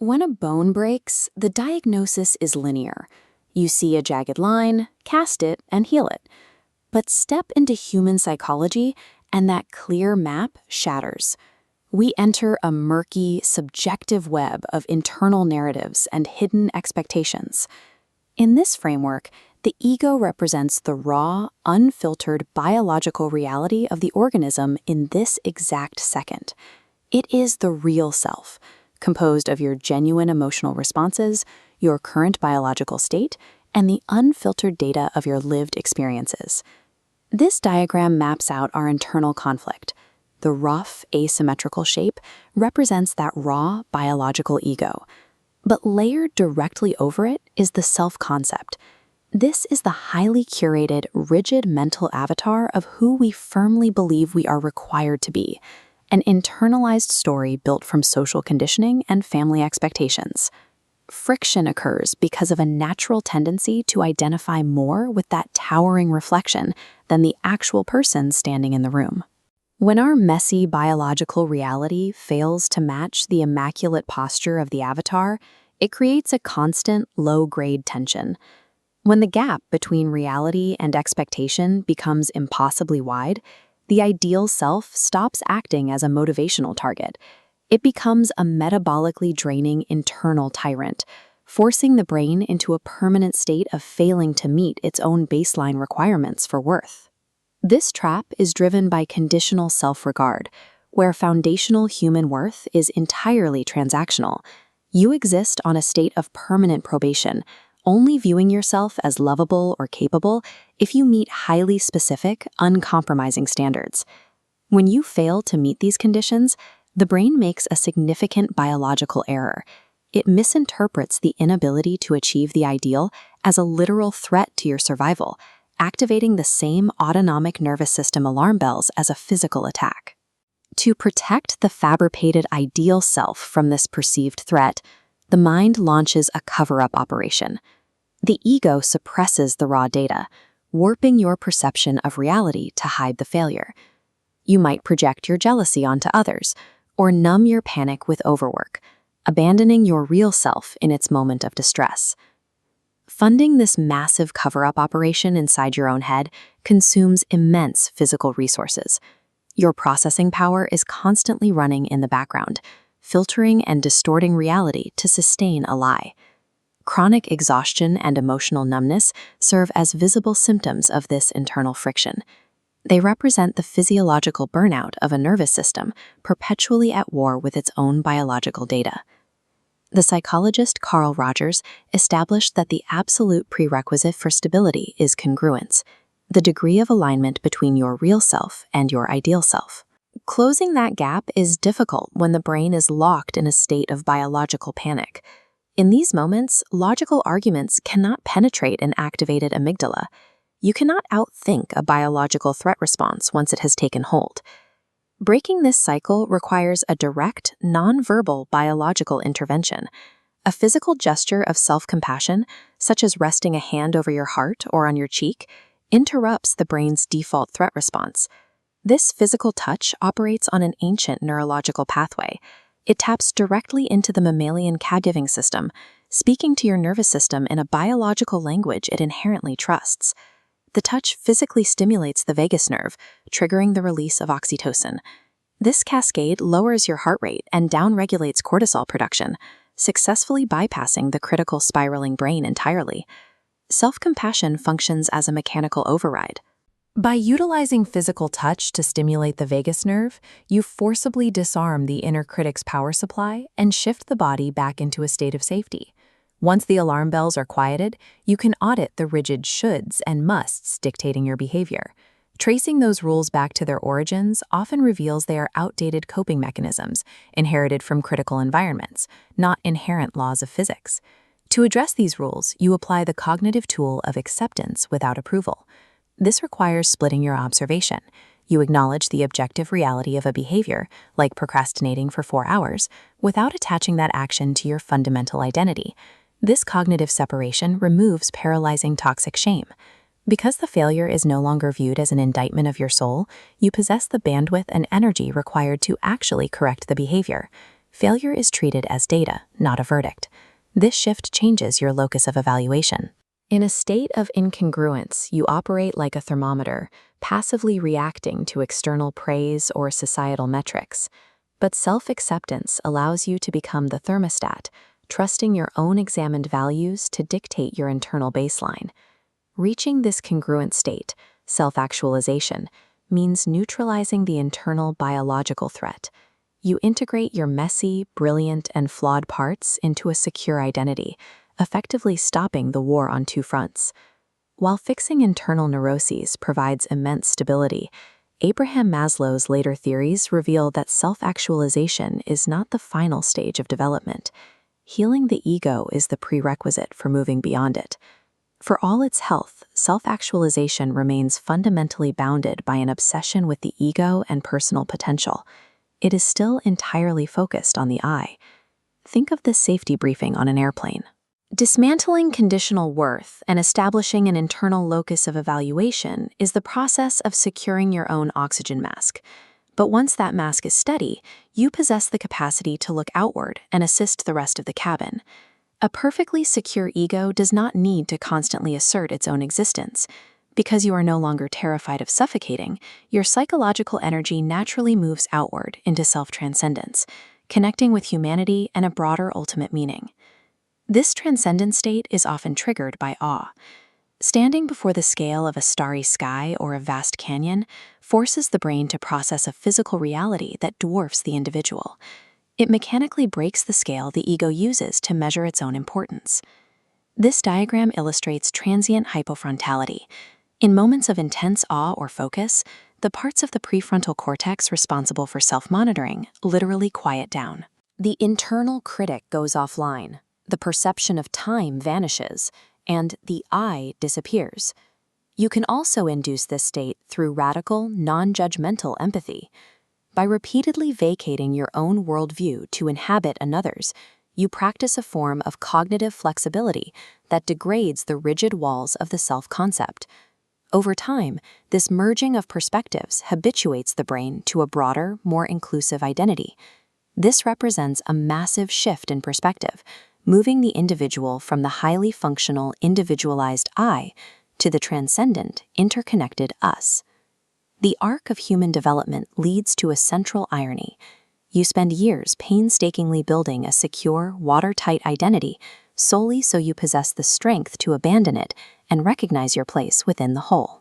When a bone breaks, the diagnosis is linear. You see a jagged line, cast it, and heal it. But step into human psychology, and that clear map shatters. We enter a murky, subjective web of internal narratives and hidden expectations. In this framework, the ego represents the raw, unfiltered biological reality of the organism in this exact second. It is the real self, composed of your genuine emotional responses, your current biological state, and the unfiltered data of your lived experiences. This diagram maps out our internal conflict. The rough, asymmetrical shape represents that raw biological ego. But layered directly over it is the self-concept. This is the highly curated, rigid mental avatar of who we firmly believe we are required to be, an internalized story built from social conditioning and family expectations. Friction occurs because of a natural tendency to identify more with that towering reflection than the actual person standing in the room. When our messy biological reality fails to match the immaculate posture of the avatar, it creates a constant, low-grade tension. When the gap between reality and expectation becomes impossibly wide, the ideal self stops acting as a motivational target. It becomes a metabolically draining internal tyrant, forcing the brain into a permanent state of failing to meet its own baseline requirements for worth. This trap is driven by conditional self-regard, where foundational human worth is entirely transactional. You exist on a state of permanent probation, only viewing yourself as lovable or capable if you meet highly specific, uncompromising standards. When you fail to meet these conditions, the brain makes a significant biological error. It misinterprets the inability to achieve the ideal as a literal threat to your survival, activating the same autonomic nervous system alarm bells as a physical attack. To protect the fabricated ideal self from this perceived threat, the mind launches a cover-up operation. The ego suppresses the raw data, warping your perception of reality to hide the failure. You might project your jealousy onto others, or numb your panic with overwork, abandoning your real self in its moment of distress. Funding this massive cover-up operation inside your own head consumes immense physical resources. Your processing power is constantly running in the background, filtering and distorting reality to sustain a lie. Chronic exhaustion and emotional numbness serve as visible symptoms of this internal friction. They represent the physiological burnout of a nervous system perpetually at war with its own biological data. The psychologist Carl Rogers established that the absolute prerequisite for stability is congruence, the degree of alignment between your real self and your ideal self. Closing that gap is difficult when the brain is locked in a state of biological panic. In these moments, logical arguments cannot penetrate an activated amygdala. You cannot outthink a biological threat response once it has taken hold. Breaking this cycle requires a direct, non-verbal biological intervention. A physical gesture of self-compassion, such as resting a hand over your heart or on your cheek, interrupts the brain's default threat response. This physical touch operates on an ancient neurological pathway. It taps directly into the mammalian caregiving system, speaking to your nervous system in a biological language it inherently trusts. The touch physically stimulates the vagus nerve, triggering the release of oxytocin. This cascade lowers your heart rate and downregulates cortisol production, successfully bypassing the critical spiraling brain entirely. Self-compassion functions as a mechanical override. By utilizing physical touch to stimulate the vagus nerve, you forcibly disarm the inner critic's power supply and shift the body back into a state of safety. Once the alarm bells are quieted, you can audit the rigid shoulds and musts dictating your behavior. Tracing those rules back to their origins often reveals they are outdated coping mechanisms inherited from critical environments, not inherent laws of physics. To address these rules, you apply the cognitive tool of acceptance without approval. This requires splitting your observation. You acknowledge the objective reality of a behavior, like procrastinating for 4 hours, without attaching that action to your fundamental identity. This cognitive separation removes paralyzing toxic shame. Because the failure is no longer viewed as an indictment of your soul, you possess the bandwidth and energy required to actually correct the behavior. Failure is treated as data, not a verdict. This shift changes your locus of evaluation. In a state of incongruence, you operate like a thermometer, passively reacting to external praise or societal metrics. But self-acceptance allows you to become the thermostat, trusting your own examined values to dictate your internal baseline. Reaching this congruent state, self-actualization, means neutralizing the internal biological threat. You integrate your messy, brilliant, and flawed parts into a secure identity, effectively stopping the war on two fronts. While fixing internal neuroses provides immense stability, Abraham Maslow's later theories reveal that self-actualization is not the final stage of development. Healing the ego is the prerequisite for moving beyond it. For all its health, self-actualization remains fundamentally bounded by an obsession with the ego and personal potential. It is still entirely focused on the I. Think of this safety briefing on an airplane. Dismantling conditional worth and establishing an internal locus of evaluation is the process of securing your own oxygen mask. But once that mask is steady, you possess the capacity to look outward and assist the rest of the cabin. A perfectly secure ego does not need to constantly assert its own existence. Because you are no longer terrified of suffocating, your psychological energy naturally moves outward into self-transcendence, connecting with humanity and a broader ultimate meaning. This transcendent state is often triggered by awe. Standing before the scale of a starry sky or a vast canyon forces the brain to process a physical reality that dwarfs the individual. It mechanically breaks the scale the ego uses to measure its own importance. This diagram illustrates transient hypofrontality. In moments of intense awe or focus, the parts of the prefrontal cortex responsible for self-monitoring literally quiet down. The internal critic goes offline. The perception of time vanishes, and the I disappears. You can also induce this state through radical, non-judgmental empathy. By repeatedly vacating your own worldview to inhabit another's, you practice a form of cognitive flexibility that degrades the rigid walls of the self-concept. Over time, this merging of perspectives habituates the brain to a broader, more inclusive identity. This represents a massive shift in perspective, moving the individual from the highly functional, individualized I to the transcendent, interconnected us. The arc of human development leads to a central irony. You spend years painstakingly building a secure, watertight identity solely so you possess the strength to abandon it and recognize your place within the whole.